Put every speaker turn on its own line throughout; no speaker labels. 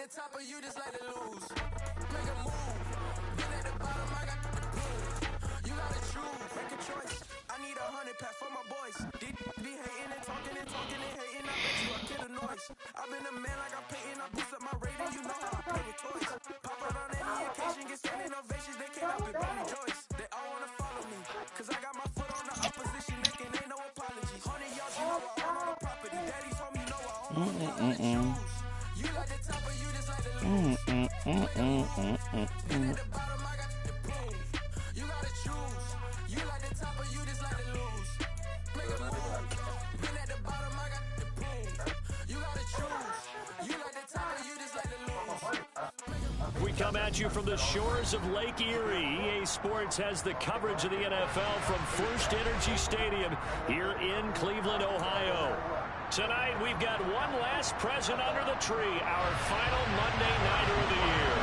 the top or you just like to lose? Make a move. Been at the bottom, I got the proof. You gotta choose. Make a choice. I need 100 pack for my boys. These be hating and talking and hating. I bet you I kill the noise. I've been a man like I'm Peyton. I boost up my rating. You know how I play with toys. Pop out on any occasion, get standing ovations. They can't help it but rejoice. They all wanna follow me. Cause I got my foot on the opposition. Making ain't no apologies. 100 yards, you know I own all the property. Daddy's home, you know I own all the shoes. You like the top or you just like the lose. Been at the bottom, I got the proof. You gotta choose. You like the top or you just like to lose. Make a move. Been at the bottom, I got the proof. You gotta choose. You like the top or you just like to lose.
We come at you from the shores of Lake Erie. EA Sports has the coverage of the NFL from First Energy Stadium here in Cleveland, Ohio. Tonight, we've got one last present under the tree, our final Monday Nighter of the year,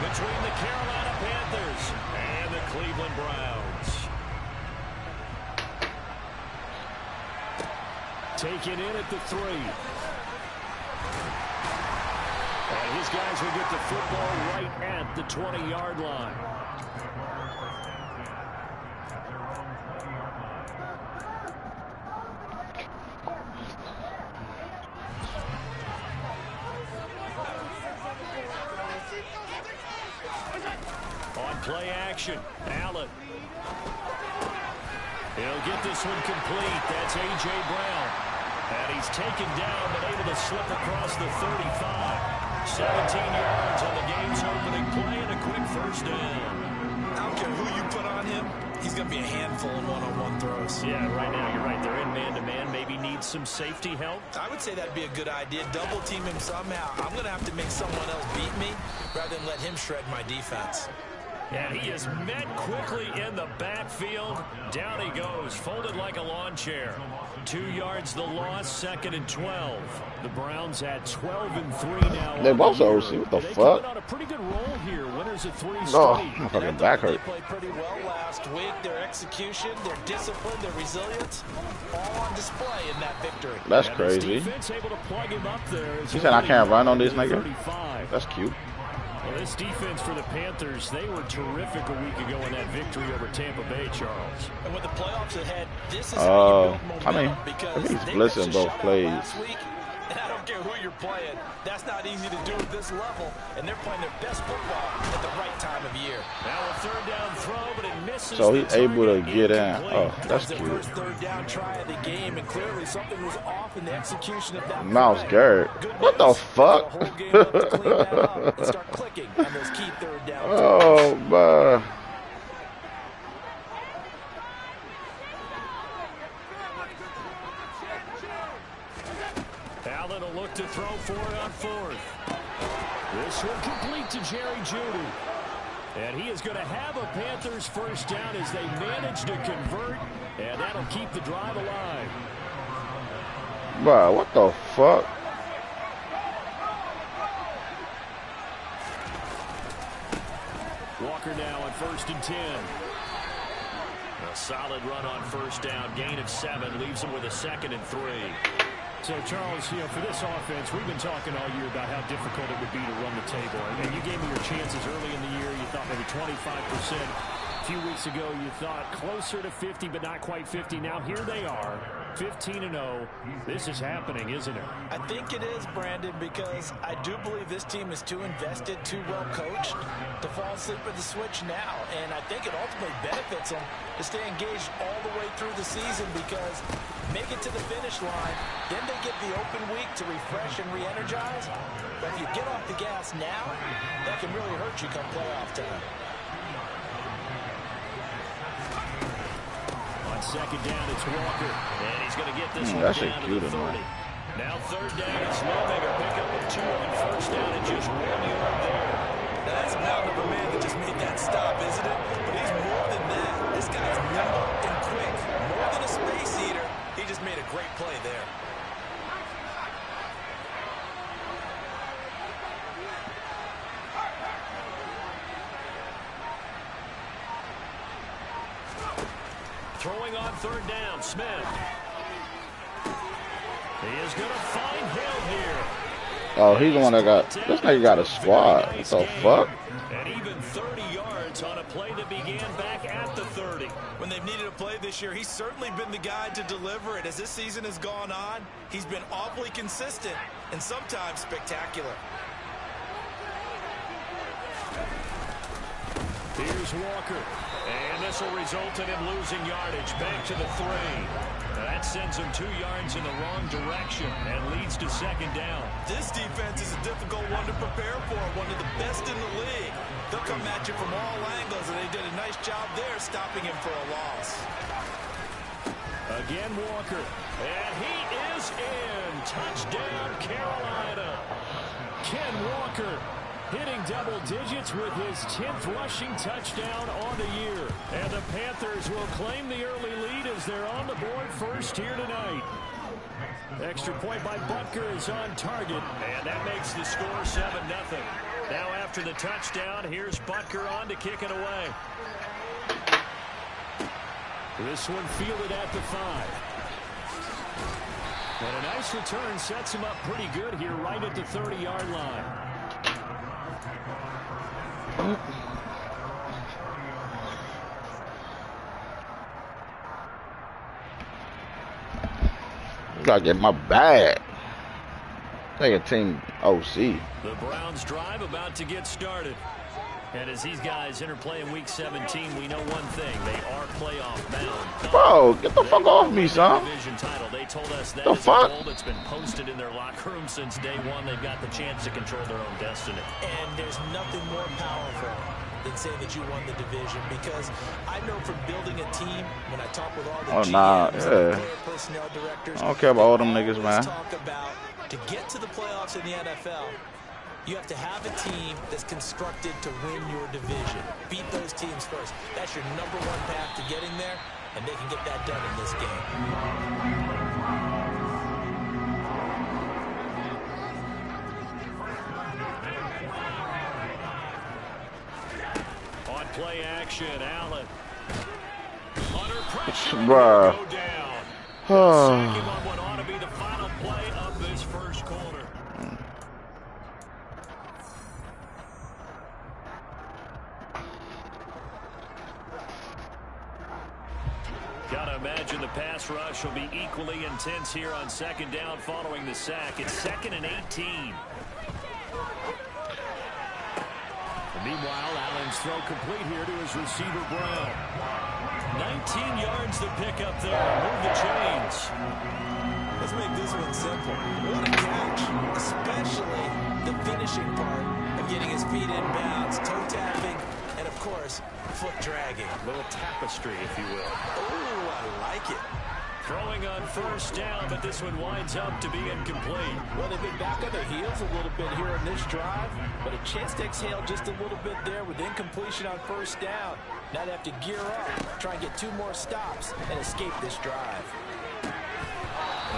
between the Carolina Panthers and the Cleveland Browns. Taken in at the 3. And his guys will get the football right at the 20-yard line. On play action, Allen. He'll get this one complete. That's A.J. Brown. And he's taken down, but able to slip across the 35. 17 yards on the game's opening play and a quick first down.
I don't care who you put on him. He's going to be a handful in one-on-one throws.
Yeah, right now you're right. They're in man-to-man. Maybe needs some safety help.
I would say that'd be a good idea. Double team him somehow. I'm going to have to make someone else beat me rather than let him shred my defense.
And he is met quickly in the backfield. Down he goes, folded like a lawn chair. 2 yards the loss, 2nd and 12. The Browns at 12-3 now.
They both OC. What the fuck?
On a pretty good roll here. Winners at 3 straight.
No, my fucking back hurt.
They played pretty well last week. Their execution, their discipline, their resilience, all on display in that victory.
That's crazy.
Defense able to plug him up there.
He said I can't run on this nigga. That's cute.
Well, this defense for the Panthers, they were terrific a week ago in that victory over Tampa Bay, Charles.
And with the playoffs ahead, this is how you build momentum, because
he's blitzing both plays.
Last week, and I don't care who you're playing. That's not easy to do at this level, and they're playing their best football at the right time of year.
Now a third down throw, but it misses.
So he's able to get in. Oh, that's cute.
First third down try of the game, and clearly something was off in the execution of that.
Myles Garrett. What the fuck? Oh, man.
Allen will look to throw for it on 4th. This will complete to Jerry Jeudy. And he is going to have a Panthers first down as they manage to convert, and that'll keep the drive alive.
Wow, what the fuck?
Walker now on 1st and 10. A solid run on first down. Gain of 7 leaves him with a 2nd and 3. So, Charles, you know, for this offense, we've been talking all year about how difficult it would be to run the table. And you gave me your chances early in the year. You thought maybe 25%. A few weeks ago, you thought closer to 50, but not quite 50. Now, here they are, 15-0. This is happening, isn't it?
I think it is, Brandon, because I do believe this team is too invested, too well coached to fall asleep at the switch now. And I think it ultimately benefits them to stay engaged all the way through the season, because make it to the finish line, then they get the open week to refresh and re-energize. But if you get off the gas now, that can really hurt you come playoff time.
On 2nd down, it's Walker. And he's going to get this one
that's
down to the 30. Now 3rd down, it's Lowmaker. Pick up a 2 on first down and just 1 yard there.
Now that's a mountain of a man that just made that stop, isn't it? But he's more than that. This guy's nimble and quick. More than a space eater. He just made a great play there.
Throwing on 3rd down, Smith. He is going to find Hill here.
Oh, he's the one that got. This nigga got a squad. What the fuck?
And even 30 yards on a play that began back at the 30.
When they've needed a play this year, he's certainly been the guy to deliver it. As this season has gone on, he's been awfully consistent and sometimes spectacular.
Here's Walker. And this will result in him losing yardage back to the 3. That sends him 2 yards in the wrong direction and leads to second down.
This defense is a difficult one to prepare for, one of the best in the league. They'll come at you from all angles, and they did a nice job there stopping him for a loss.
Again, Walker. And he is in. Touchdown, Carolina. Ken Walker hitting double digits with his 10th rushing touchdown on the year. And the Panthers will claim the early lead as they're on the board first here tonight. Extra point by Butker is on target, and that makes the score 7-0. Now after the touchdown, here's Butker on to kick it away. This one fielded at the 5. And a nice return sets him up pretty good here right at the 30-yard line.
Gotta get my bag. Take a team OC.
The Browns drive about to get started. And as these guys interplay in Week 17, we know one thing. They are playoff bound.
Bro, get the fuck off me, son.
Division title. They told us that
the
is
fuck?
a goal that's been posted in their locker room since day one. They've got the chance to control their own destiny.
And there's nothing more powerful than saying that you won the division, because I know from building a team, when I talk with all the GMs and player personnel directors,
I don't care about all them niggas, man.
Talk about to get to the playoffs in the NFL, you have to have a team that's constructed to win your division. Beat those teams first. That's your number one path to getting there, and they can get that done in this game.
On play action, Allen. Under pressure,
Bruh.
go down. Second on what ought to be the final play of this first quarter. Gotta imagine the pass rush will be equally intense here on second down following the sack. It's 2nd and 18. And meanwhile, Allen's throw complete here to his receiver, Brown. 19 yards to pick up there. Move the chains.
Let's make this one simple. What a catch, especially the finishing part of getting his feet in bounds, toe tapping, and of course, foot dragging.
A little tapestry, if you will.
Oh, I like it.
Throwing on first down, but this one winds up to be incomplete.
Well, they've been back on their heels a little bit here in this drive, but a chance to exhale just a little bit there with incompletion on first down. Now they have to gear up, try and get 2 more stops, and escape this drive.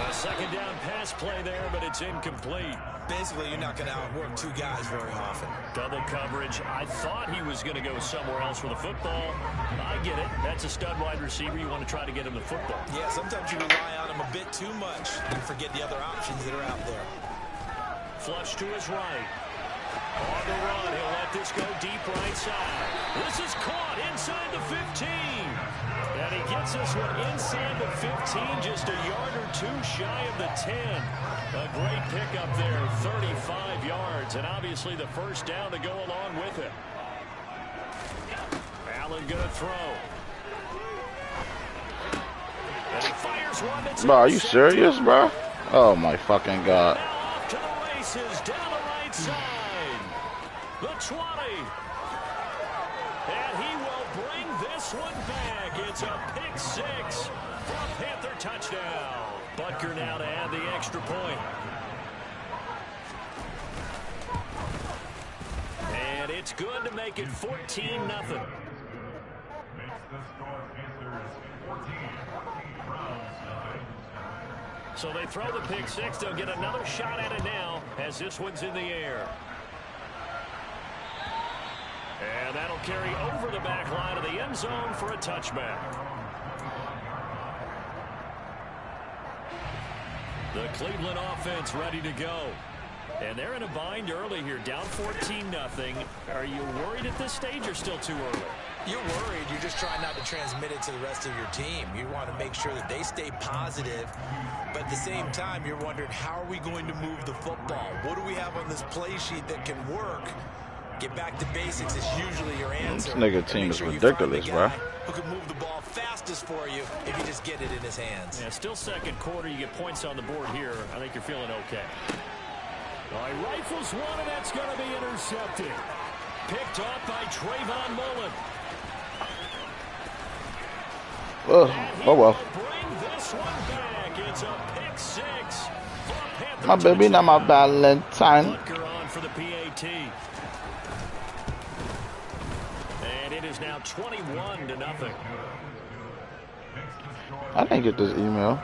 A second down pass play there, but it's incomplete.
Basically, you're not going to outwork 2 guys very often.
Double coverage. I thought he was going to go somewhere else with the football. I get it. That's a stud wide receiver. You want to try to get him the football.
Yeah, sometimes you rely on him a bit too much and forget the other options that are out there.
Flush to his right. On the run, he'll let this go deep right side. This is caught inside the 15. And he gets this one inside the 15, just a yard or 2 shy of the 10. A great pickup there, 35 yards, and obviously the first down to go along with it. Allen gonna throw. And he fires one that's
Bro, are you serious, bro? Oh my fucking god.
now off to the races, down the right side. The 20. And he will bring this one back. It's a pick 6 for a Panther touchdown. Butker now to add the extra point. And it's good to make it 14-0. So they throw the pick 6. They'll get another shot at it now as this one's in the air. And that'll carry over the back line of the end zone for a touchback. The Cleveland offense ready to go. And they're in a bind early here, down 14-0. Are you worried at this stage or still too early?
You're worried. You're just trying not to transmit it to the rest of your team. You want to make sure that they stay positive. But at the same time, you're wondering, how are we going to move the football? What do we have on this play sheet that can work? Get back to basics is usually your answer.
This nigga team is ridiculous, bro.
Who can move the ball fastest for you if you just get it in his hands.
Yeah, still second quarter. You get points on the board here. I think you're feeling okay. Well, he rifles one, and that's going to be intercepted. Picked off by Trayvon Mullen.
Oh well.
Bring this one back. It's a pick six.
My baby, not my Valentine.
Butker on for the PAT. And it is now 21-0.
I didn't get this email.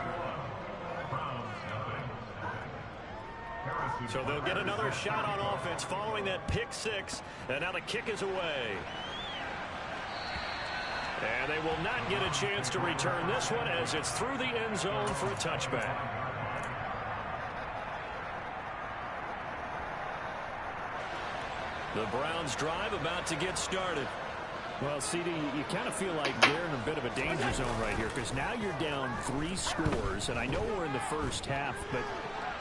So they'll get another shot on offense following that pick six. And now the kick is away. And they will not get a chance to return this one as it's through the end zone for a touchback. The Browns drive about to get started. Well, CD, you kind of feel like they're in a bit of a danger zone right here because now you're down 3 scores, and I know we're in the first half, but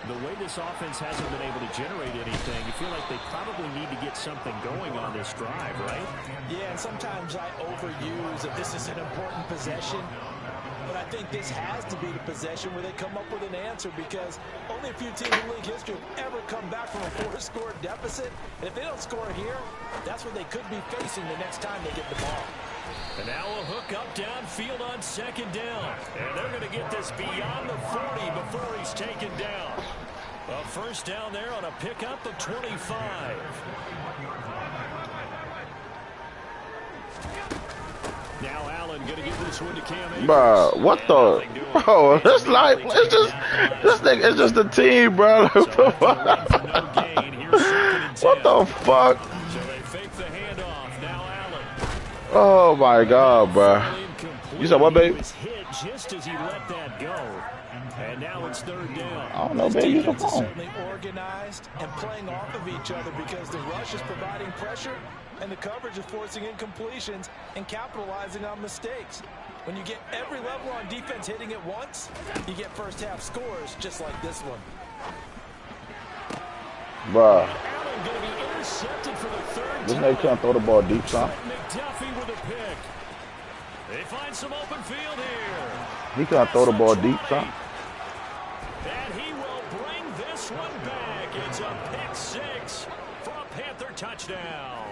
the way this offense hasn't been able to generate anything, you feel like they probably need to get something going on this drive, right?
Yeah, and sometimes I overuse that this is an important possession. But I think this has to be the possession where they come up with an answer because only a few teams in league history have ever come back from a 4-score deficit. And if they don't score here, that's what they could be facing the next time they get the ball.
And now a hook up downfield on second down. And they're going to get this beyond the 40 before he's taken down. A first down there on a pickup of 25. Now Allen going to give this one to Cam Akers.
Bro, what the? Bro, it's like, it's just, this thing, it's just a team, bro. What the fuck? What the fuck?
So they fake the handoff. Now Allen.
Oh my God, bro. You said what, babe?
He was hit just as he let that go. And now it's third down.
I don't know, baby. Use your phone.
Certainly organized and playing off of each other because the rush is providing pressure and the coverage is forcing incompletions and capitalizing on mistakes. When you get every level on defense hitting at once, you get first half scores just like this one.
Bruh.
Allen going to be intercepted for the third
This
time.
nigga can't throw the ball deep, son.
McDuffie with a pick. They find some open field here.
He can't throw the ball deep, son.
And he will bring this one back. It's a pick six for a Panther touchdown.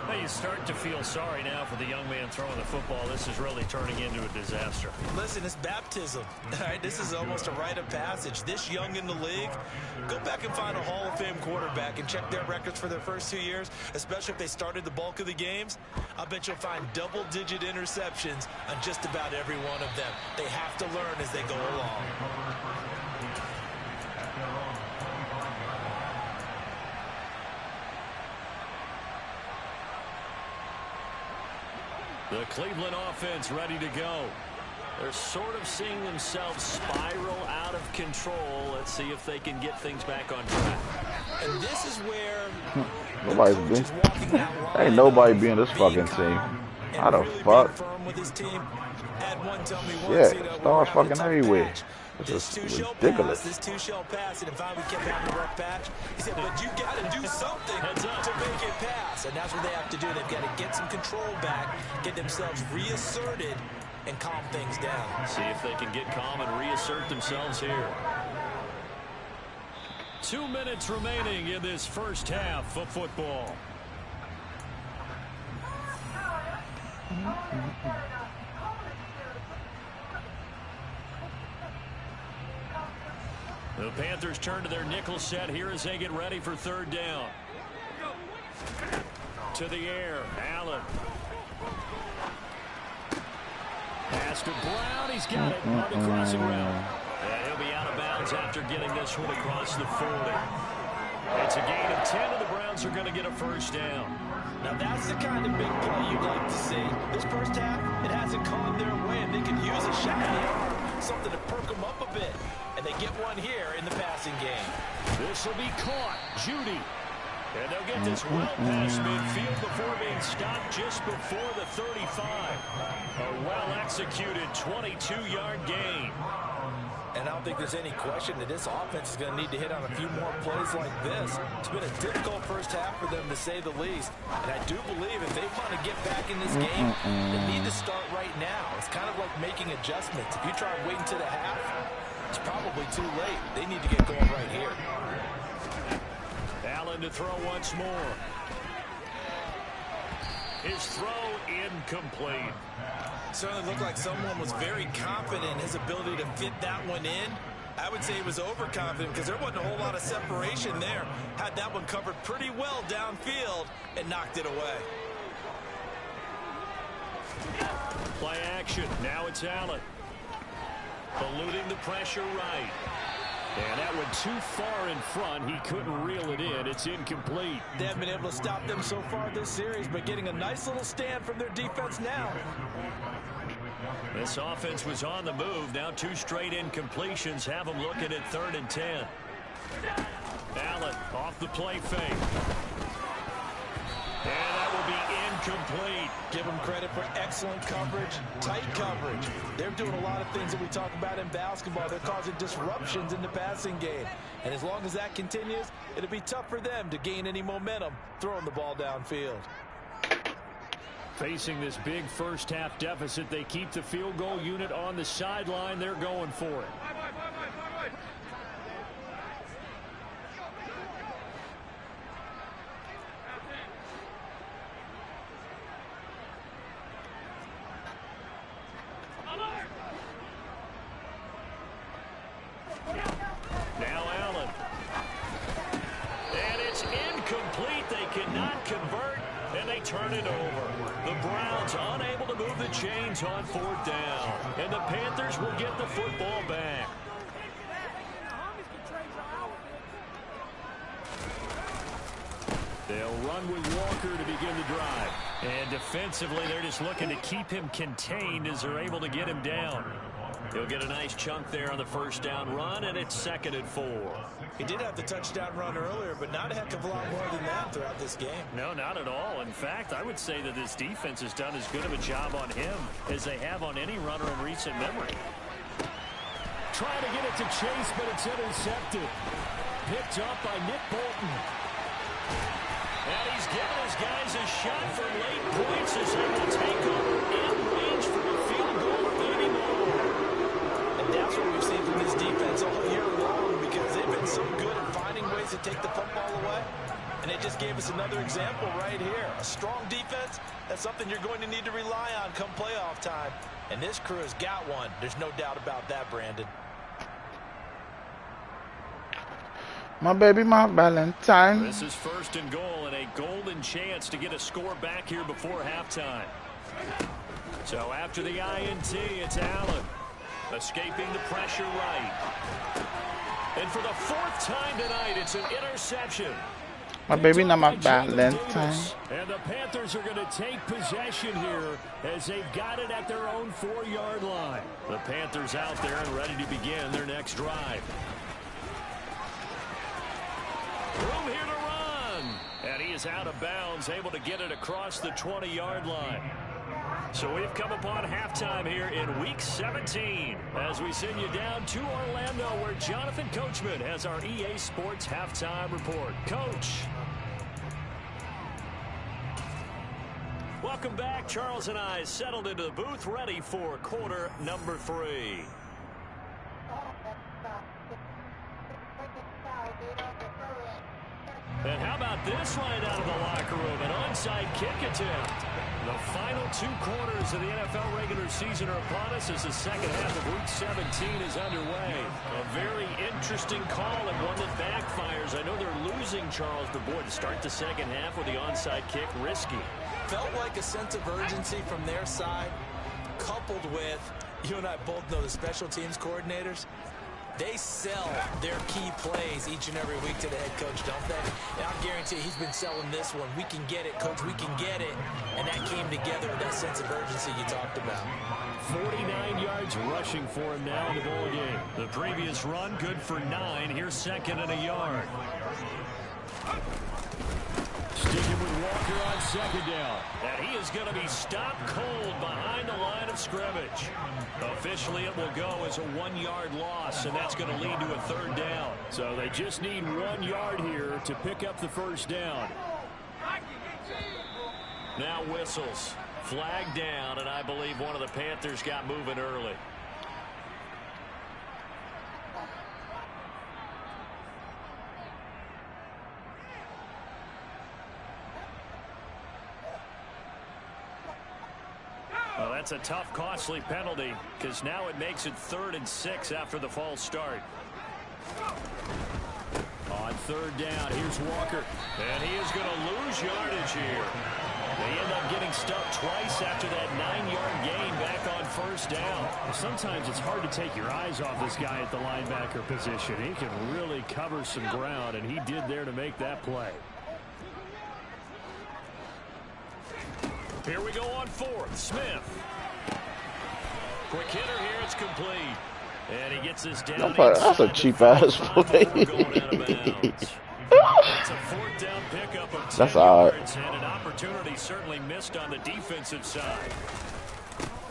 Now you start to feel sorry now for the young man throwing the football. This is really turning into a disaster.
Listen, it's baptism. All right, this is almost a rite of passage. This young in the league, go back and find a Hall of Fame quarterback and check their records for their first 2 years, especially if they started the bulk of the games. I bet you'll find double-digit interceptions on just about every one of them. They have to learn as they go along.
The Cleveland offense ready to go. They're sort of seeing themselves spiral out of control. Let's see if they can get things back on track.
And this is where
Nobody's being. Ain't nobody being this fucking team. How the fuck? Yeah, stars fucking everywhere. This is ridiculous.
This two-shell pass, and finally kept having a rough patch. He said, but you got to do something to make it pass. And that's what they have to do. They've got to get some control back, get themselves reasserted, and calm things down.
See if they can get calm and reassert themselves here. 2 minutes remaining in this first half of football. The Panthers turn to their nickel set here as they get ready for third down. To the air, Allen. Pass to Brown, he's got it on the crossing route. And he'll be out of bounds after getting this one across the 40. It's a gain of 10, and the Browns are going to get a first down.
Now that's the kind of big play you'd like to see. This first half, it hasn't gone their way, and they could use a shot in the arm, something to perk them up a bit. And they get one here in the pass passing game.
This will be caught. Judy. And they'll get this well past midfield before being stopped just before the 35. A well-executed 22-yard gain.
And I don't think there's any question that this offense is going to need to hit on a few more plays like this. It's been a difficult first half for them, to say the least. And I do believe if they want to get back in this game, they need to start right now. It's kind of like making adjustments. If you try waiting to the half, it's probably too late. They need to get going right here.
Allen to throw once more. His throw incomplete.
Certainly looked like someone was very confident in his ability to fit that one in. I would say he was overconfident because there wasn't a whole lot of separation there. Had that one covered pretty well downfield and knocked it away.
Play action. Now it's Allen. Eluding the pressure right. And that went too far in front. He couldn't reel it in. It's incomplete.
They haven't been able to stop them so far this series, but getting a nice little stand from their defense now.
This offense was on the move. Now 2 straight incompletions have them looking at 3rd and 10. Allen off the play fake. And that will be incomplete.
Give them credit for excellent coverage, tight coverage. They're doing a lot of things that we talk about in basketball. They're causing disruptions in the passing game. And as long as that continues, it'll be tough for them to gain any momentum throwing the ball downfield.
Facing this big first half deficit, they keep the field goal unit on the sideline. They're going for it. Now Allen. And it's incomplete. They cannot convert, and they turn it over. The Browns unable to move the chains on 4th down. And the Panthers will get the football back. They'll run with Walker to begin the drive. And defensively, they're just looking to keep him contained as they're able to get him down. He'll get a nice chunk there on the first down run, and it's 2nd and 4.
He did have the touchdown run earlier, but not a heck of a lot more than that throughout this game.
No, not at all. In fact, I would say that this defense has done as good of a job on him as they have on any runner in recent memory. Trying to get it to Chase, but it's intercepted. Picked up by Nick Bolton. And he's giving his guys a shot for late points as they will take over in range for a field goal anymore.
And that's what we've seen from this defense all year long, because they've been so good at finding ways to take the football away. And they just gave us another example right here. A strong defense, that's something you're going to need to rely on come playoff time. And this crew has got one. There's no doubt about that, Brandon.
My baby, my Valentine.
This is 1st and goal and a golden chance to get a score back here before halftime. So after the INT, it's Allen. Escaping the pressure right. And for the 4th time tonight, it's an interception.
My baby, not my Valentine.
And the Panthers are going to take possession here as they've got it at their own 4-yard line. The Panthers out there and ready to begin their next drive. Room here to run. And he is out of bounds, able to get it across the 20-yard line. So we've come upon halftime here in Week 17 as we send you down to Orlando where Jonathan Coachman has our EA Sports Halftime Report. Coach. Welcome back. Charles and I settled into the booth ready for quarter number 3. And how about this line out of the locker room? An onside kick attempt. The final 2 quarters of the NFL regular season are upon us as the second half of Week 17 is underway. A very interesting call and one that backfires. I know they're losing, Charles, but boy, to start the second half with the onside kick, risky.
Felt like a sense of urgency from their side, coupled with, you and I both know the special teams coordinators. They sell their key plays each and every week to the head coach, don't they? And I guarantee he's been selling this one. We can get it, coach. We can get it. And that came together with that sense of urgency you talked about.
49 yards rushing for him now in the ball game. The previous run, good for 9. Here's second and a yard. Sticking with Walker on second down. And he is going to be stopped cold behind the line of scrimmage. Officially, it will go as a 1-yard loss, and that's going to lead to a third down. So they just need 1 yard here to pick up the first down. Now whistles. Flag down, and I believe one of the Panthers got moving early. Well, that's a tough, costly penalty because now it makes it 3rd and 6 after the false start. On third down, here's Walker. And he is going to lose yardage here. They end up getting stuck twice after that 9-yard gain back on first down.
Sometimes it's hard to take your eyes off this guy at the linebacker position. He can really cover some ground, and he did there to make that play.
Here we go on 4th. Smith. Quick hitter here. It's complete. And he gets this down.
That's a cheap-ass play.
It's a 4th down pickup of 10
That's all right.
yards, and an opportunity certainly missed on the defensive side.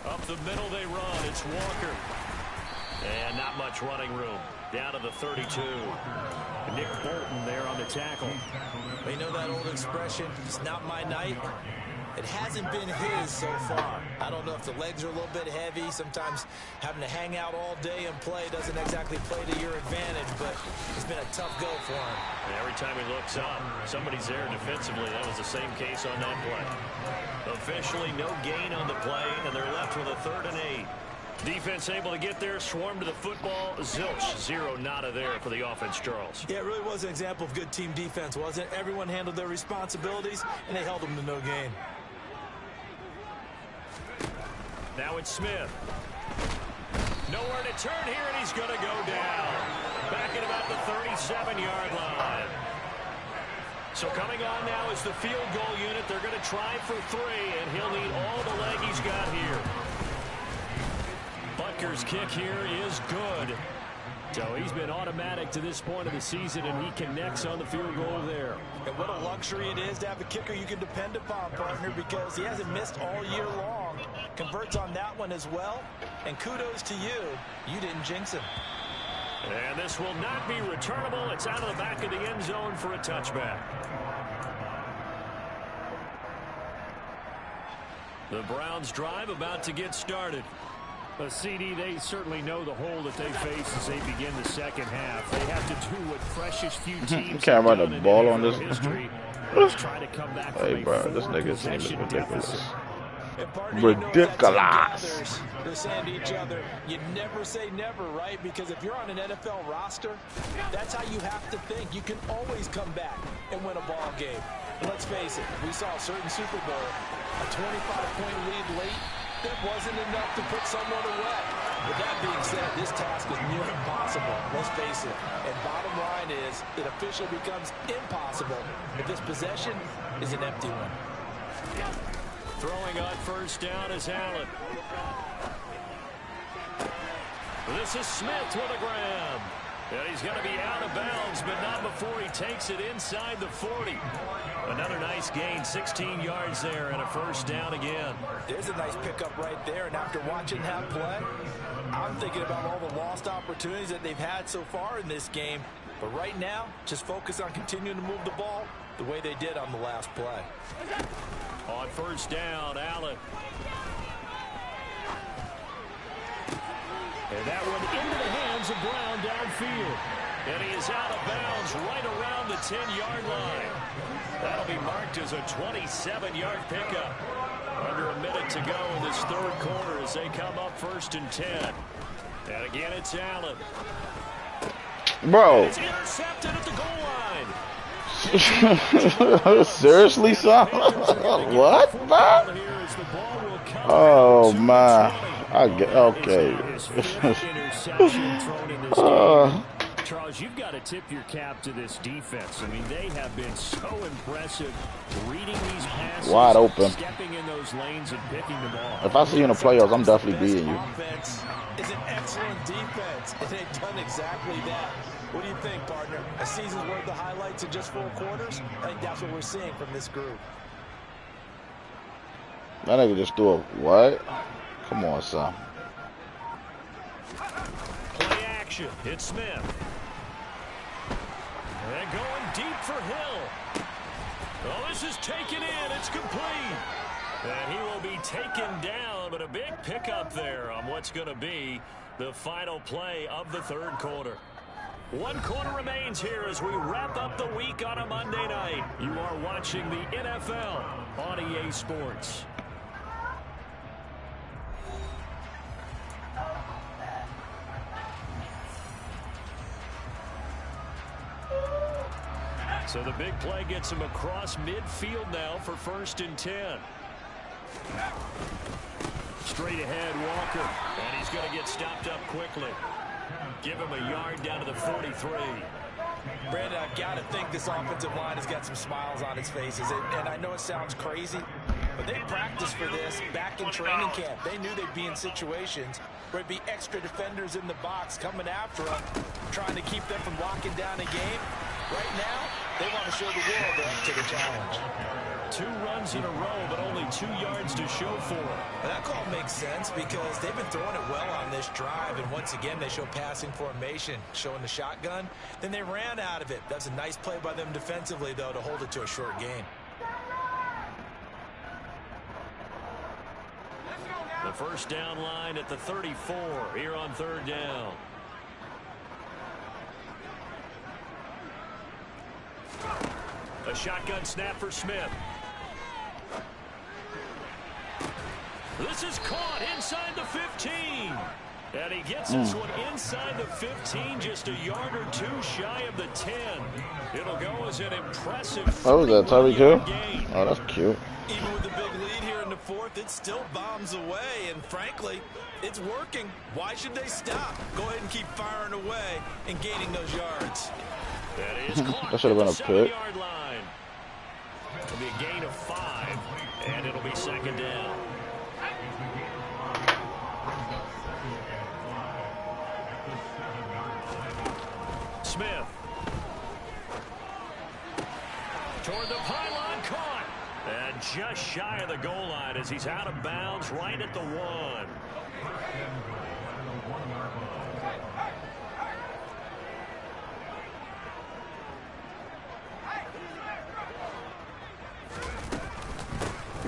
Up the middle they run. It's Walker. And not much running room. Down to the 32.
Nick Bolton there on the tackle.
You know that old expression, it's not my night? It hasn't been his so far. I don't know if the legs are a little bit heavy. Sometimes having to hang out all day and play doesn't exactly play to your advantage, but it's been a tough go for him.
And every time he looks up, somebody's there defensively. That was the same case on that play. Officially no gain on the play, and they're left with a 3rd and 8. Defense able to get there, swarm to the football. Zilch, 0 nada there for the offense, Charles.
Yeah, it really was an example of good team defense, wasn't it? Everyone handled their responsibilities, and they held them to no gain.
Now it's Smith. Nowhere to turn here, and he's going to go down. Back at about the 37-yard line. So coming on now is the field goal unit. They're going to try for 3, and he'll need all the leg he's got here. Butker's kick here is good.
So he's been automatic to this point of the season, and he connects on the field goal there.
And what a luxury it is to have a kicker you can depend upon, partner, because he hasn't missed all year long. Converts on that one as well. And kudos to you. You didn't jinx him.
And this will not be returnable. It's out of the back of the end zone for a touchback. The Browns drive about to get started.
CD, they certainly know the hole that they face as they begin the second half. They have to do what freshest few teams
can't run the ball on this.
History. Try to come back
Hey,
from
bro,
a
this nigga's team is
4-possession
ridiculous.
deficit.
Ridiculous.
They're saying to each other, you never say never, right? Because if you're on an NFL roster, that's how you have to think. You can always come back and win a ball game. And let's face it, we saw a certain Super Bowl, a 25-point lead late. That wasn't enough to put someone away. With that being said, this task is near impossible. Let's face it. And bottom line is, it officially becomes impossible if this possession is an empty one.
Throwing on first down is Allen. This is Smith with a grab. And he's going to be out of bounds, but not before he takes it inside the 40. Another nice gain, 16 yards there, and a first down again.
There's a nice pickup right there, and after watching that play, I'm thinking about all the lost opportunities that they've had so far in this game. But right now, just focus on continuing to move the ball the way they did on the last play.
On first down, Allen.
And that one into the hands of Brown downfield.
And he is out of bounds right around the 10-yard line. That'll be marked as a 27-yard pickup. Under a minute to go in this third quarter as they come up 1st and 10. And again, it's Allen.
Bro.
It's intercepted at the goal line.
Seriously, son? What, bro? Oh, my. I get okay.
Charles, you've got to tip your cap to this defense. I mean, they have been so impressive reading these passes,
wide open,
stepping in those lanes and picking them off.
If I see you in the playoffs, I'm definitely beating you.
Offense is an excellent defense, and they've done exactly that. What do you think, partner? A season's worth of highlights in just 4 quarters? I think that's what we're seeing from this group.
That nigga just threw a what? Come on, son.
Play action. It's Smith. And going deep for Hill. Oh, this is taken in. It's complete. And he will be taken down, but a big pickup there on what's going to be the final play of the 3rd quarter. 1 quarter remains here as we wrap up the week on a Monday night. You are watching the NFL on EA Sports. So the big play gets him across midfield now for 1st and 10. Straight ahead, Walker. And he's going to get stopped up quickly. Give him a yard down to the 43.
Brandon, I've got to think this offensive line has got some smiles on its faces. And I know it sounds crazy, but they practiced for this back in training camp. They knew they'd be in situations where it'd be extra defenders in the box coming after them, trying to keep them from locking down a game. Right now, they want to show the world they're up to the challenge.
2 runs in a row, but only 2 yards to show for it.
And that call makes sense because they've been throwing it well on this drive, and once again, they show passing formation, showing the shotgun. Then they ran out of it. That's a nice play by them defensively, though, to hold it to a short gain.
The 1st down line at the 34 here on 3rd down. A shotgun snap for Smith. This is caught inside the 15. And he gets this one inside the 15, just a yard or 2 shy of the 10. It'll go as an impressive.
What was that, Tyreek Hill?
Gain.
Oh, that's cute.
Even with the big lead here in the 4th, it still bombs away, and frankly, it's working. Why should they stop? Go ahead and keep firing away and gaining those yards.
That is caught.
That should have been a pick.
7-yard line. It'll be a gain of 5, and it'll be 2nd down. Smith. Toward the pylon, caught. And just shy of the goal line as he's out of bounds right at the 1.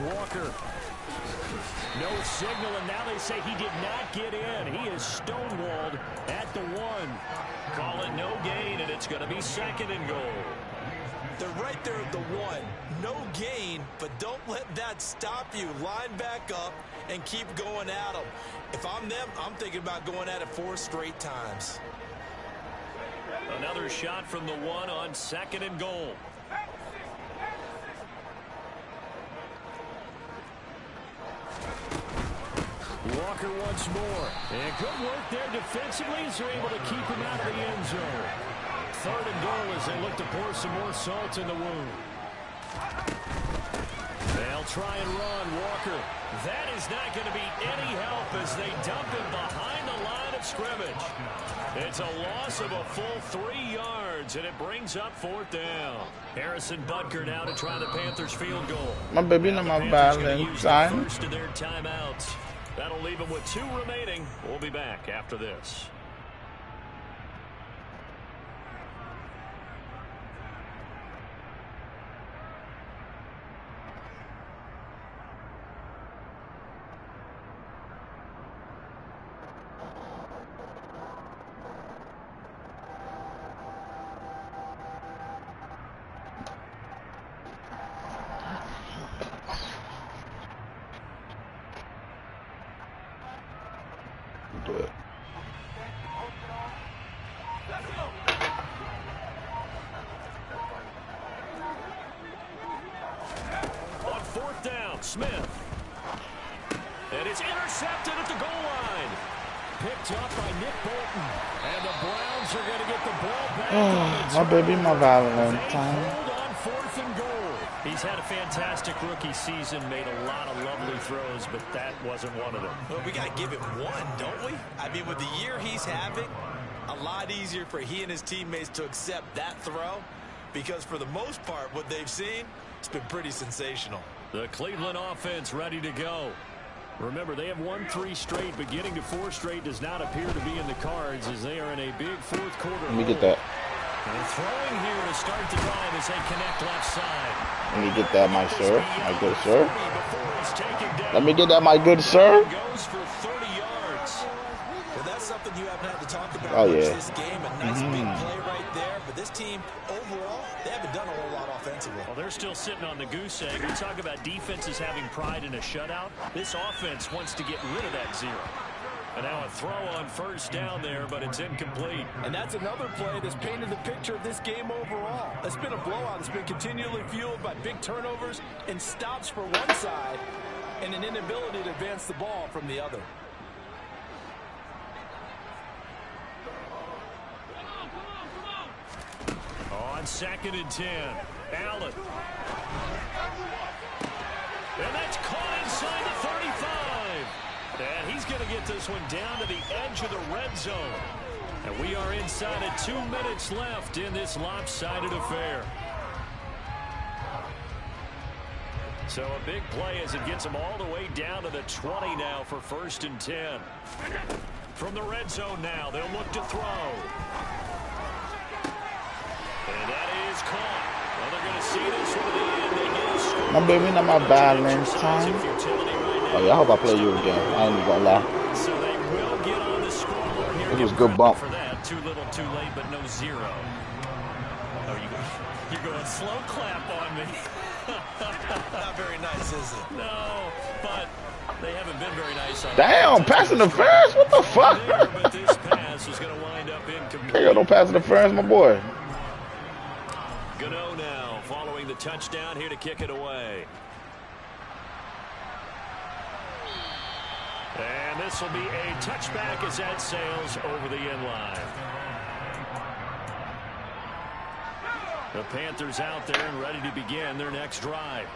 Walker. No signal, and now they say he did not get in. He is stonewalled at the 1. Call it no gain, and it's going to be 2nd and goal.
They're right there at the 1. No gain, but don't let that stop you. Line back up and keep going at them. If I'm them, I'm thinking about going at it 4 straight times.
Another shot from the 1 on 2nd and goal. Walker once more. And good work there defensively as they're able to keep him out of the end zone. 3rd and goal as they look to pour some more salt in the wound. They'll try and run. Walker. That is not going to be any help as they dump him behind the line of scrimmage. It's a loss of a full 3 yards, and it brings up 4th down. Harrison Butker now to try the Panthers field goal.
My baby, not my Valentine.
First of their timeouts. That'll leave them with 2 remaining. We'll be back after this. On 4th down, Smith. And it's intercepted at the goal line. Picked up by Nick Bolton. And the Browns are going to get the ball back.
My baby, my Valentine.
Hold on 4th and goal. He's had a fantastic rookie season, made a lot of lovely throws, but that wasn't one of them.
Well, we got to give it one, don't we? I mean, with the year he's having, a lot easier for he and his teammates to accept that throw because for the most part, what they've seen, it's been pretty sensational.
The Cleveland offense ready to go. Remember, they have won 3 straight, but getting to 4 straight does not appear to be in the cards as they are in a big 4th quarter.
Let me get that.
And throwing here to start the drive as they connect left side.
Let me get that, my sir. My good sir. Let me get that, my good sir.
Goes for 30 yards. Well, that's something you haven't had to talk about this game. A nice big play right there. But this team, overall, they haven't done a whole lot offensively.
Well, they're still sitting on the goose egg. We talk about defenses having pride in a shutout. This offense wants to get rid of that 0. And now a throw on 1st down there, but it's incomplete.
And that's another play that's painted the picture of this game overall. It's been a blowout. It's been continually fueled by big turnovers and stops for one side and an inability to advance the ball from the other.
On 2nd and 10, Allen. And that's caught inside the 35. And he's going to get this one down to the edge of the red zone. And we are inside of 2 minutes left in this lopsided affair. So a big play as it gets them all the way down to the 20 now for 1st and 10. From the red zone now, they'll look to throw. And that is caught. Well, they're going to see this one to the end. They get a score.
My baby, not my Valentine. Oh, yeah, I hope I play you again. I ain't even gonna lie.
So they will get on the scoreboard here.
It was a good bump.
For that, too little, too late, but no 0. Oh, you're going slow clap on me.
Not very nice, is it?
No, but they haven't been very nice on
Damn, pass interference? What the fuck?
But this pass is going to wind up incomplete.
Ain't got no pass interference, my boy.
Gano now following the touchdown here to kick it away. And this will be a touchback as that sails over the end line. The Panthers out there and ready to begin their next drive.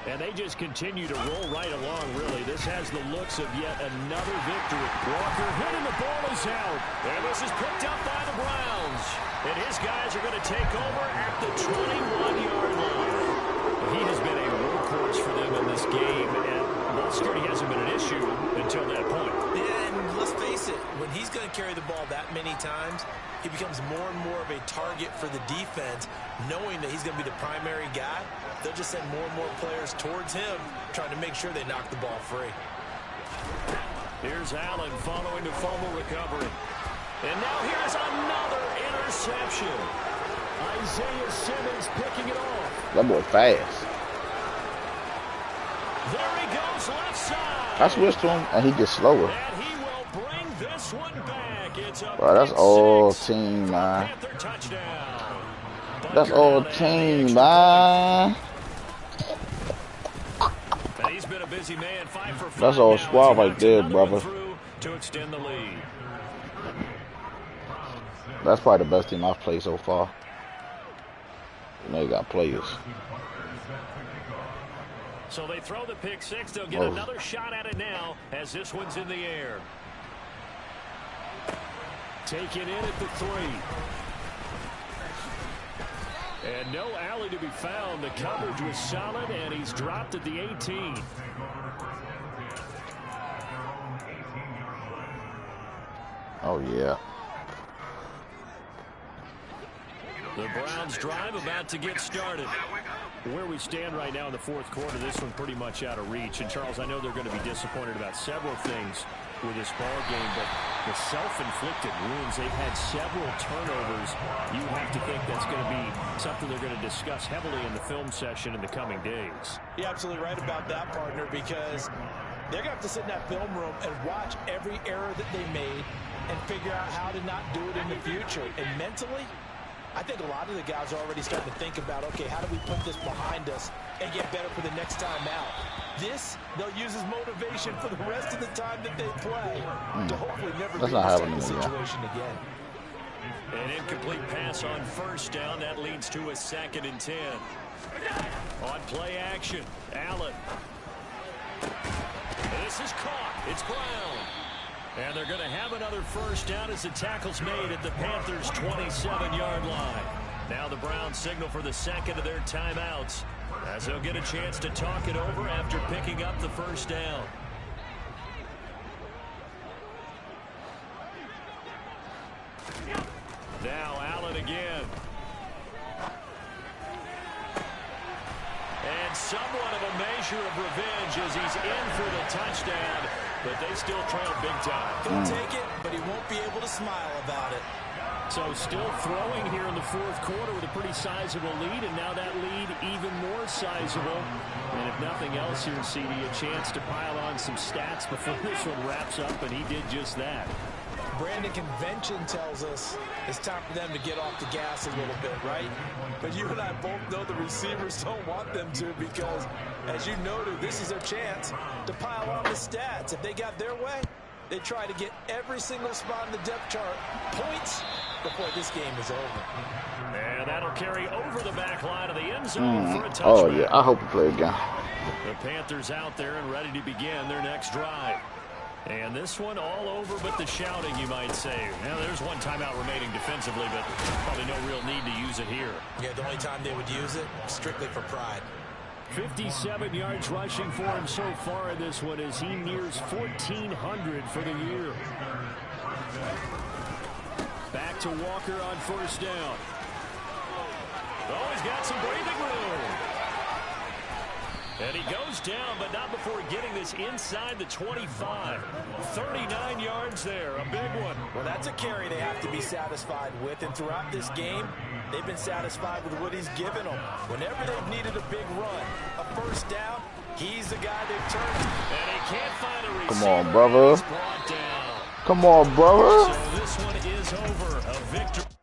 And they just continue to roll right along, really. This has the looks of yet another victory. Walker hitting the ball is out. And this is picked up by the Browns. And his guys are going to take over at the 21-yard line. He has been a workhorse for them in this game, and ball security hasn't been an issue until that point.
Yeah, and let's face it, when he's going to carry the ball that many times, he becomes more and more of a target for the defense, knowing that he's going to be the primary guy. They'll just send more and more players towards him, trying to make sure they knock the ball free.
Here's Allen following the fumble recovery. And now here's another interception. Isaiah Simmons picking it off.
That boy fast.
There he goes left side.
I switched to him, and he gets slower.
And he will bring this one back. It's a
Bro, that's all team, man. That's all team, man.
And he's been a busy man. 5 for 5.
That's all squad right there, brother.
To extend the lead.
That's probably the best team I've played so far. They got players.
So they throw the pick 6. They'll get another shot at it now as this one's in the air. Taken in at the 3. And no alley to be found. The coverage was solid, and he's dropped at the 18.
Oh, yeah.
The Browns drive about to get started. Where we stand right now in the 4th quarter, this one pretty much out of reach. And, Charles, I know they're going to be disappointed about several things with this ball game, but the self-inflicted wounds, they've had several turnovers. You have to think that's going to be something they're going to discuss heavily in the film session in the coming days.
You're absolutely right about that, partner, because they're going to have to sit in that film room and watch every error that they made and figure out how to not do it in the future. And mentally, I think a lot of the guys are already starting to think about, okay, how do we put this behind us and get better for the next time out? This, they'll use as motivation for the rest of the time that they play to hopefully never be in this type of situation again.
An incomplete pass on first down. That leads to a 2nd and 10. On play action, Allen. This is caught. It's Brown. And they're going to have another first down as the tackle's made at the Panthers' 27-yard line. Now the Browns signal for the second of their timeouts as they'll get a chance to talk it over after picking up the first down. Now Allen again. And somewhat of a measure of revenge as he's in for the touchdown, but they still trail big time.
He'll take it, but he won't be able to smile about it.
So still throwing here in the fourth quarter with a pretty sizable lead, and now that lead even more sizable. And if nothing else here, CD, a chance to pile on some stats before this one wraps up, and he did just that.
Brandon, convention tells us it's time for them to get off the gas a little bit, right? But you and I both know the receivers don't want them to because, as you noted, this is their chance to pile on the stats. If they got their way, they try to get every single spot in the depth chart points before this game is over.
And that'll carry over the back line of the end zone for a touchback.
Oh, yeah. I hope we play again.
The Panthers out there and ready to begin their next drive. And this one all over but the shouting, you might say. Now, there's one timeout remaining defensively, but probably no real need to use it here.
Yeah, the only time they would use it, strictly for pride.
57 yards rushing for him so far in this one as he nears 1,400 for the year. Back to Walker on first down.
Oh, he's got some breathing room. And he goes down, but not before getting this inside the 25. 39 yards there, a big one.
Well, that's a carry they have to be satisfied with. And throughout this game, they've been satisfied with what he's given them. Whenever they've needed a big run, a first down, he's the guy they've turned to.
And he can't find a receiver.
Come on, brother.
He's brought down.
Come on, brother.
So this one is over. A victory.